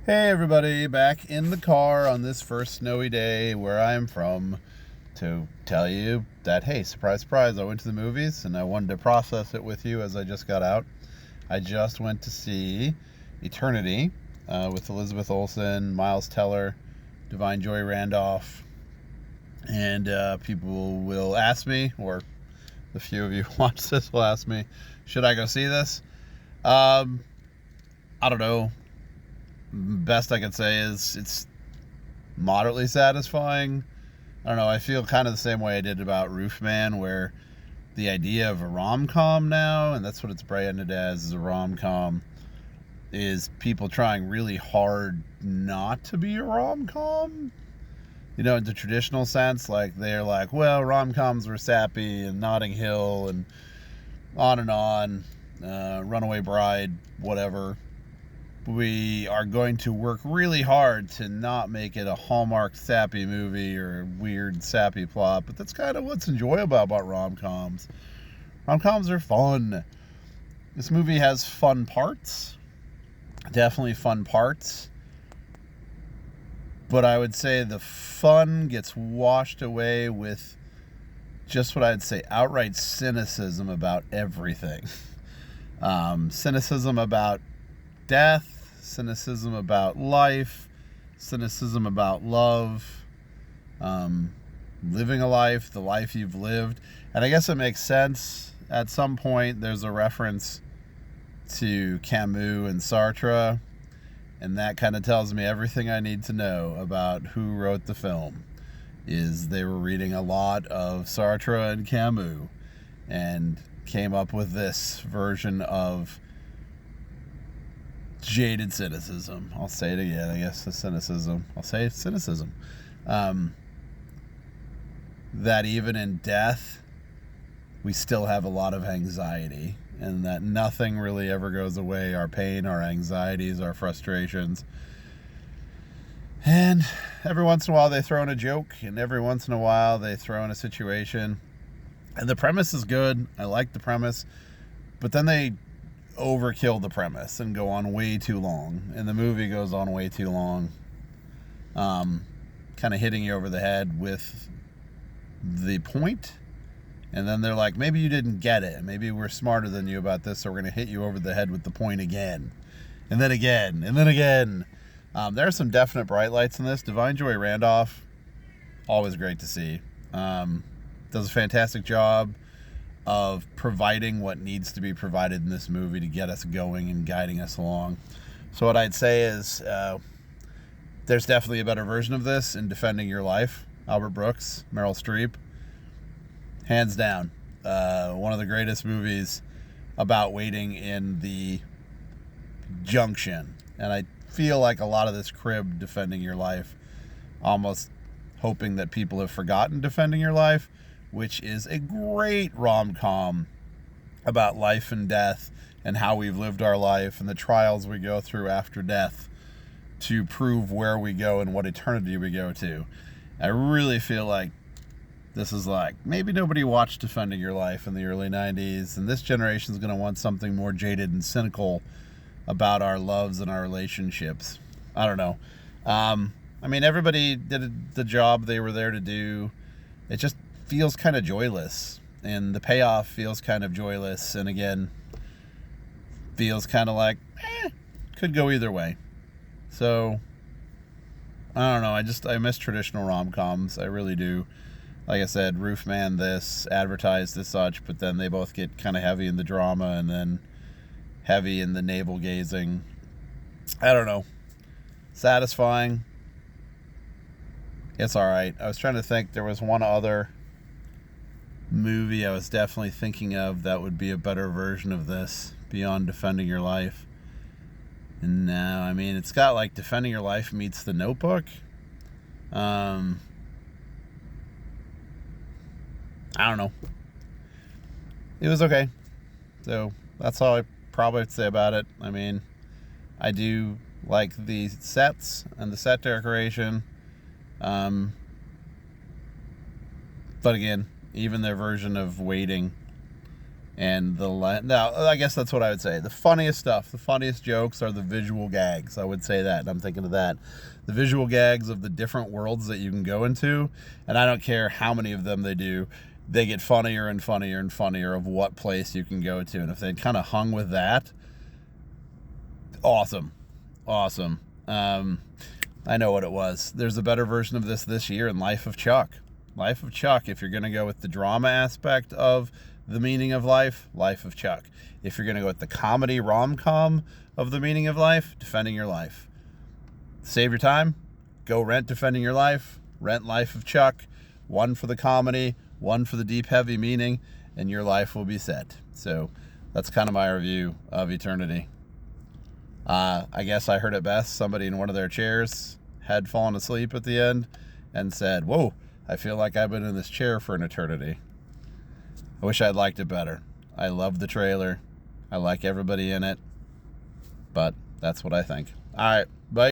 Hey everybody, back in the car on this first snowy day where I am from to tell you that, hey, surprise, surprise, I went to the movies and I wanted to process it with you as I just got out. I just went to see Eternity with Elizabeth Olsen, Miles Teller, Divine Joy Randolph, and people will ask me, or the few of you who watch this will ask me, should I go see this? Um, I don't know. Best I can say is it's moderately satisfying. I don't know. I feel kind of the same way I did about Roofman, where the idea of a rom com now, and that's what it's branded as, is a rom com, is people trying really hard not to be a rom com. You know, in the traditional sense, like they're like, well, rom coms were sappy and Notting Hill and on, Runaway Bride, whatever. We are going to work really hard to not make it a Hallmark sappy movie or a weird sappy plot, but that's kind of what's enjoyable about rom-coms. Rom-coms are fun. This movie has fun parts, definitely fun parts, but I would say the fun gets washed away with just what I'd say outright cynicism about everything. Cynicism about death, cynicism about life, cynicism about love, living a life, the life you've lived. And I guess it makes sense. At some point, there's a reference to Camus and Sartre, and that kind of tells me everything I need to know about who wrote the film. Is they were reading a lot of Sartre and Camus and came up with this version of jaded cynicism. I'll say it again, I guess, the cynicism. I'll say cynicism. That even in death, we still have a lot of anxiety, and that nothing really ever goes away. Our pain, our anxieties, our frustrations. And every once in a while they throw in a joke, and every once in a while they throw in a situation. And the premise is good. I like the premise. But then they overkill the premise and go on way too long. And the movie goes on way too long. Kind of hitting you over the head with the point. And then they're like, maybe you didn't get it. Maybe we're smarter than you about this, so we're going to hit you over the head with the point again. And then again. And then again. There are some definite bright lights in this. Divine Joy Randolph, always great to see. Does a fantastic job of providing what needs to be provided in this movie to get us going and guiding us along. So what I'd say is there's definitely a better version of this in Defending Your Life. Albert Brooks, Meryl Streep. Hands down. One of the greatest movies about waiting in the junction. And I feel like a lot of this crib Defending Your Life, almost hoping that people have forgotten Defending Your Life, which is a great rom-com about life and death and how we've lived our life and the trials we go through after death to prove where we go and what eternity we go to. I really feel like this is like, maybe nobody watched Defending Your Life in the early 90s, and this generation is going to want something more jaded and cynical about our loves and our relationships. I don't know. I mean, everybody did the job they were there to do. It just feels kind of joyless, and the payoff feels kind of joyless, and again, feels kind of like, could go either way. So, I don't know. I miss traditional rom-coms. I really do. Like I said, Roofman this, advertised as such, but then they both get kind of heavy in the drama and then heavy in the navel gazing. I don't know. Satisfying. It's alright. I was trying to think. There was one other movie I was definitely thinking of that would be a better version of this beyond Defending Your Life. And now, I mean, it's got like Defending Your Life meets The Notebook. I don't know. It was okay. So that's all I probably would say about it. I mean, I do like the sets and the set decoration. But again, even their version of waiting And now, I guess that's what I would say. The funniest stuff, the funniest jokes are the visual gags. I would say that. And I'm thinking of that. The visual gags of the different worlds that you can go into. And I don't care how many of them they do. They get funnier and funnier and funnier of what place you can go to. And if they'd kind of hung with that, awesome. Awesome. I know what it was. There's a better version of this year in Life of Chuck. Life of Chuck, if you're going to go with the drama aspect of the meaning of life, Life of Chuck. If you're going to go with the comedy rom-com of the meaning of life, Defending Your Life. Save your time. Go rent Defending Your Life. Rent Life of Chuck. One for the comedy, one for the deep, heavy meaning, and your life will be set. So that's kind of my review of Eternity. I guess I heard it best. Somebody in one of their chairs had fallen asleep at the end and said, "Whoa, I feel like I've been in this chair for an eternity." I wish I'd liked it better. I love the trailer. I like everybody in it. But that's what I think. All right, bye.